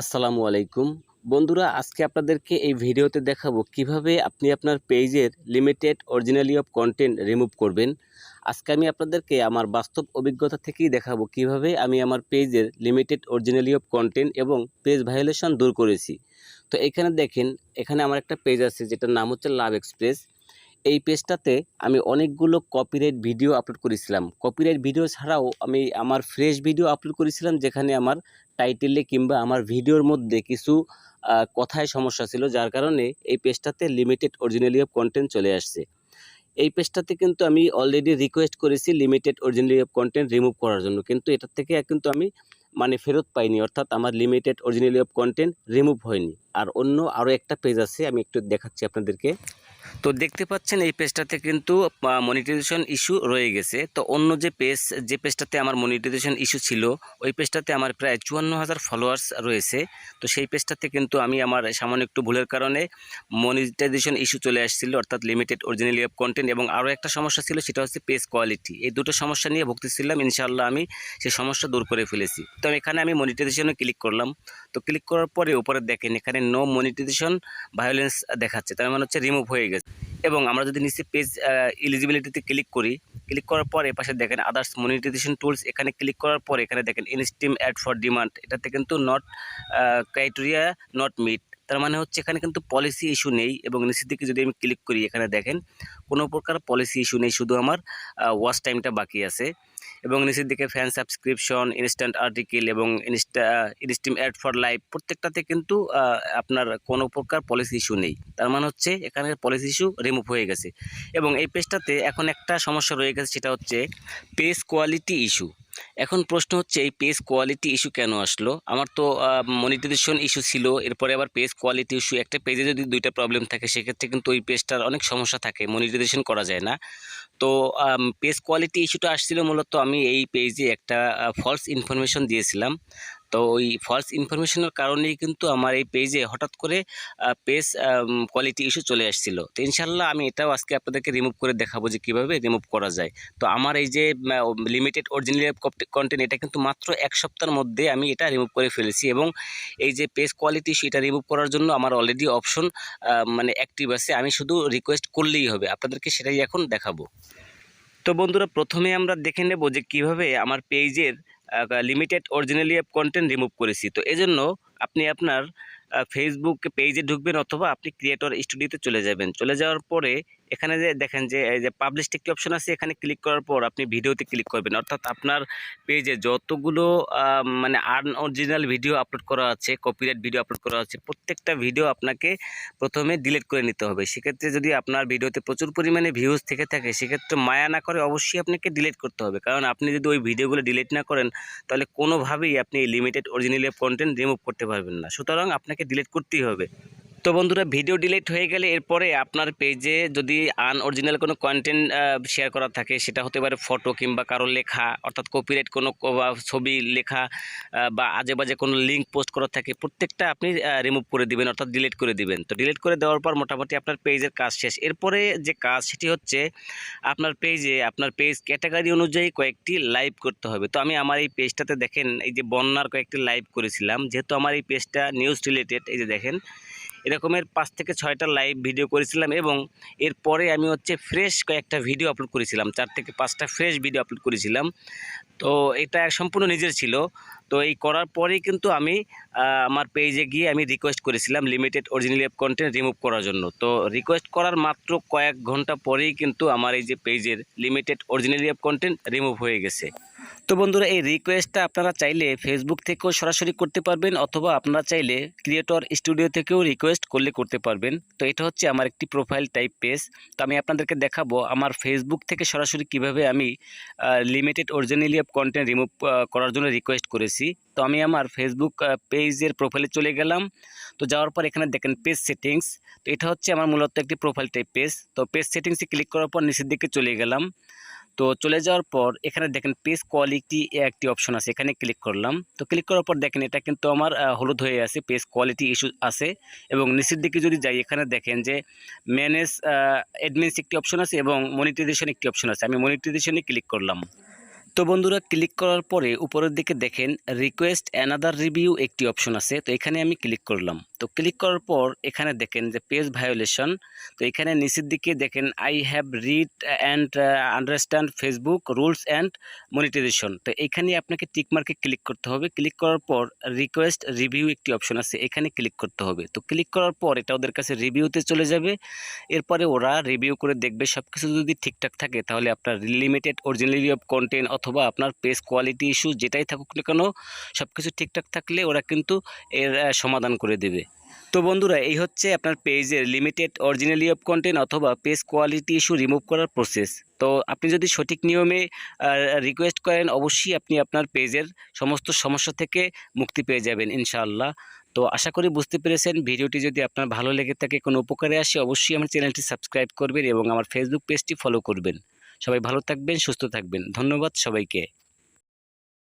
আসসালামু আলাইকুম বন্ধুরা, আজকে আপনাদেরকে এই ভিডিওতে দেখাবো কিভাবে আপনি আপনার পেজের limited originally of content remove করবেন। আজকে আমি আপনাদেরকে আমার বাস্তব অভিজ্ঞতা থেকেই দেখাবো কিভাবে আমি আমার পেজের লিমিটেড অরিজিনালি অফ কন্টেন্ট এবং পেজ ভায়োলেশন দূর করেছি। তো এখানে দেখেন, এখানে আমার একটা পেজ আছে যেটার নাম হচ্ছে লাভ এক্সপ্রেস। এই পেজটাতে আমি অনেকগুলো কপিরাইট ভিডিও আপলোড করেছিলাম। কপিরাইট ভিডিও ছাড়াও আমি আমার ফ্রেশ ভিডিও আপলোড করেছিলাম, যেখানে আমার টাইটেলে কিংবা আমার ভিডিওর মধ্যে কিছু কথায় সমস্যা ছিল, যার কারণে এই পেজটাতে লিমিটেড অরিজিনালি অফ কন্টেন্ট চলে আসছে। এই পেজটাতে কিন্তু আমি অলরেডি রিকোয়েস্ট করেছি limited originally of content remove করার জন্য, কিন্তু এটার থেকে কিন্তু আমি ফেরত পাইনি, অর্থাৎ আমার limited originally of content remove হয়নি। আর অন্য আরও একটা পেজ আছে, আমি একটু দেখাচ্ছি আপনাদেরকে। তো দেখতে পাচ্ছেন এই পেজটাতে কিন্তু মনিটাইজেশন ইস্যু রয়ে গেছে। তো অন্য যে পেজটাতে আমার মনিটাইজেশন ইস্যু ছিল, ওই পেজটাতে আমার প্রায় 54,000 ফলোয়ার্স রয়েছে। তো সেই পেজটাতে কিন্তু আমি আমার সামান্য একটু ভুলের কারণে মনিটাইজেশন ইস্যু চলে আসছিল, অর্থাৎ লিমিটেড অরিজিনালি অফ কন্টেন্ট, এবং আরও একটা সমস্যা ছিল, সেটা হচ্ছে পেজ কোয়ালিটি। এই দুটো সমস্যা নিয়ে ভুগতেছিলাম। ইনশাআল্লাহ আমি সেই সমস্যা দূর করে ফেলেছি। তো এখানে আমি মনিটাইজেশনে ক্লিক করলাম। তো ক্লিক করার পরে উপরে দেখেন এখানে নো মনিটাইজেশন ভায়োলেন্স দেখাচ্ছে, তার মানে হচ্ছে রিমুভ হয়ে গেছে। এবং আমরা যদি নিচে পেজ এলিজিবিলিটিতে ক্লিক করি, ক্লিক করার পরে পাশে দেখেন আদার্স মনিটাইজেশন টুলস, এখানে ক্লিক করার পরে এখানে দেখেন ইনস্টিম অ্যাড ফর ডিমান্ড, এটাতে কিন্তু নট ক্রাইটেরিয়া নট মিট, তার মানে হচ্ছে এখানে কিন্তু পলিসি ইস্যু নেই। এবং নিচের দিকে যদি আমি ক্লিক করি, এখানে দেখেন কোনো প্রকার পলিসি ইস্যু নেই, শুধু আমার ওয়াচ টাইমটা বাকি আছে। এবং নিচের দিকে ফ্যান সাবস্ক্রিপশন, ইনস্ট্যান্ট আর্টিকেল এবং ইনস্টিম অ্যাড ফর লাইভ, প্রত্যেকটাতে কিন্তু আপনার কোনো প্রকার পলিসি ইস্যু নেই, তার মানে হচ্ছে এখানে পলিসি ইস্যু রিমুভ হয়ে গেছে। এবং এই পেজটাতে এখন একটা সমস্যা রয়ে গেছে, সেটা হচ্ছে পেজ কোয়ালিটি ইস্যু। এখন প্রশ্ন হচ্ছে এই পেজ কোয়ালিটি ইস্যু কেন আসলো? আমার তো মনিটাইজেশন ইস্যু ছিল, এরপরে আবার পেজ কোয়ালিটি ইস্যু। একটা পেজে যদি দুইটা প্রবলেম থাকে, সেক্ষেত্রে কিন্তু ওই পেজটার অনেক সমস্যা থাকে, মনিটাইজেশন করা যায় না। তো পেজ কোয়ালিটি ইস্যুটা আসছিল মূলত আমি এই পেজে একটা ফলস ইনফরমেশন দিয়েছিলাম। তো ওই ফলস ইনফরমেশনের কারণেই কিন্তু আমার এই পেজে হঠাৎ করে পেজ কোয়ালিটি ইস্যু চলে আসছিল। তো ইনশাল্লাহ আমি এটাও আজকে আপনাদেরকে রিমুভ করে দেখাবো যে কীভাবে রিমুভ করা যায়। তো আমার এই যে লিমিটেড অরিজিনাল কন্টেন্ট, এটা কিন্তু মাত্র এক সপ্তাহের মধ্যে আমি এটা রিমুভ করে ফেলেছি। এবং এই যে পেজ কোয়ালিটি ইস্যু, এটা রিমুভ করার জন্য আমার অলরেডি অপশন অ্যাক্টিভ আছে, আমি শুধু রিকোয়েস্ট করলেই হবে। আপনাদেরকে সেটাই এখন দেখাবো। তো বন্ধুরা, প্রথমে আমরা দেখে নেব যে কিভাবে আমার পেজের limited originally app content remove করেছি। তো এজন্য আপনি আপনার ফেসবুক পেজে ঢুকবেন, অথবা আপনি ক্রিয়েটর স্টুডিওতে চলে যাবেন। চলে যাওয়ার পরে এখানে যে দেখেন যে এই যে পাবলিশড একটি অপশন আছে, এখানে ক্লিক করার পর আপনি ভিডিওতে ক্লিক করবেন, অর্থাৎ আপনার পেজে যতগুলো আনঅরিজিনাল ভিডিও আপলোড করা আছে, কপিরাইট ভিডিও আপলোড করা আছে, প্রত্যেকটা ভিডিও আপনাকে প্রথমে ডিলিট করে নিতে হবে। সেক্ষেত্রে যদি আপনার ভিডিওতে প্রচুর পরিমাণে ভিউজ থেকে থাকে, সেক্ষেত্রে মায়া না করে অবশ্যই আপনাকে ডিলিট করতে হবে, কারণ আপনি যদি ওই ভিডিওগুলো ডিলিট না করেন, তাহলে কোনোভাবেই আপনি লিমিটেড অরিজিনাল কন্টেন্ট রিমুভ করতে পারবেন না। সুতরাং আপনাকে ডিলিট করতেই হবে। তো বন্ধুরা, ভিডিও ডিলিট হয়ে গেলে এরপরে আপনার পেজে যদি আনঅরিজিনাল কোনো কন্টেন্ট শেয়ার করা থাকে, সেটা হতে পারে ফটো কিংবা কারোর লেখা, অর্থাৎ কপিরাইট কোনো ছবি লেখা বা আজে বাজে কোনো লিঙ্ক পোস্ট করা থাকে, প্রত্যেকটা আপনি রিমুভ করে দিবেন, অর্থাৎ ডিলিট করে দিবেন। তো ডিলিট করে দেওয়ার পর মোটামুটি আপনার পেজের কাজ শেষ। এরপরে যে কাজ, সেটি হচ্ছে আপনার পেজে আপনার পেজ ক্যাটাগরি অনুযায়ী কয়েকটি লাইভ করতে হবে। তো আমি আমার এই পেজটাতে দেখেন এই যে বন্যার কয়েকটি লাইভ করেছিলাম, যেহেতু আমার এই পেজটা নিউজ রিলেটেড। এই যে দেখেন এরকমের 5 থেকে 6টা লাইভ ভিডিও করেছিলাম, এবং এরপরে আমি ফ্রেশ কয়েকটা ভিডিও আপলোড করেছিলাম, 4 থেকে 5টা ফ্রেশ ভিডিও আপলোড করেছিলাম। তো এটা সম্পূর্ণ নিজের ছিল। তো এই করার পরেই কিন্তু আমি আমার পেজে গিয়ে আমি রিকোয়েস্ট করেছিলাম limited original app content remove করার জন্য। তো রিকোয়েস্ট করার মাত্র কয়েক ঘন্টা পরেই কিন্তু আমার এই যে পেজের limited original app content remove হয়ে গেছে। তো বন্ধুরা, এই রিকোয়েস্টটা আপনারা চাইলে ফেসবুক থেকেও সরাসরি করতে পারবেন, অথবা আপনারা চাইলে ক্রিয়েটর স্টুডিও থেকেও রিকোয়েস্ট করলে করতে পারবেন। তো এটা হচ্ছে আমার একটি প্রোফাইল টাইপ পেজ। তো আমি আপনাদেরকে দেখাবো আমার ফেসবুক থেকে সরাসরি কিভাবে আমি limited originally app content remove করার জন্য রিকোয়েস্ট করেছি। তো আমি আমার ফেসবুক পেজের প্রোফাইলে চলে গেলাম। তো যাওয়ার পর এখানে দেখেন পেজ সেটিংস। তো এটা হচ্ছে আমার মূলত একটি প্রোফাইল টাইপ পেজ। তো পেজ সেটিংসে ক্লিক করার পর নিচের দিকে চলে গেলাম। তো চলে যাওয়ার পর এখানে দেখেন পেজ কোয়ালিটি একটি অপশন আছে, এখানে ক্লিক করলাম। তো ক্লিক করার পর দেখেন এটা কিন্তু আমার হলুদ হয়ে আছে, পেজ কোয়ালিটি ইস্যু আছে। এবং নিচের দিকে যদি যাই, এখানে দেখেন যে ম্যানেজ অ্যাডমিনস একটি অপশন আছে এবং মনিটাইজেশন একটি অপশন আছে। আমি মনিটাইজেশনে ক্লিক করলাম। তো বন্ধুরা, ক্লিক করার পরে উপরের দিকে দেখেন রিকোয়েস্ট অ্যানাদার রিভিউ একটি অপশন আছে। তো এখানে আমি ক্লিক করলাম। তো ক্লিক করার পর এখানে দেখেন যে পেজ ভায়োলেশন। তো এখানে নিচের দিকে দেখেন I have read and understand Facebook rules and monetization. তো এখানে আপনাকে টিক মার্কে ক্লিক করতে হবে। ক্লিক করার পর রিকোয়েস্ট রিভিউ একটি অপশন আছে, এখানে ক্লিক করতে হবে। তো ক্লিক করার পর এটা ওদের কাছে রিভিউতে চলে যাবে। এরপরে ওরা রিভিউ করে দেখবে সব কিছু যদি ঠিকঠাক থাকে তাহলে আপনার লিমিটেড অরিজিনালিটি অফ কন্টেন্ট অথবা আপনার পেজ কোয়ালিটি ইস্যু যেটাই থাকুক না কেন, সব কিছু ঠিকঠাক থাকলে ওরা কিন্তু এর সমাধান করে দেবে। তো বন্ধুরা, এই হচ্ছে আপনার পেজের লিমিটেড অরিজিনালিটি অফ কন্টেন্ট অথবা পেজ কোয়ালিটি ইস্যু রিমুভ করার প্রসেস। তো আপনি যদি সঠিক নিয়মে রিকোয়েস্ট করেন অবশ্যই আপনি আপনার পেজের সমস্ত সমস্যা থেকে মুক্তি পেয়ে যাবেন ইনশাআল্লাহ। তো আশা করি বুঝতে পেরেছেন। ভিডিওটি যদি আপনার ভালো লেগে থাকে, কোনো উপকারে আসে, অবশ্যই আমার চ্যানেলটি সাবস্ক্রাইব করবেন এবং আমার ফেসবুক পেজটি ফলো করবেন। সবাই ভালো থাকবেন, সুস্থ থাকবেন। ধন্যবাদ সবাইকে।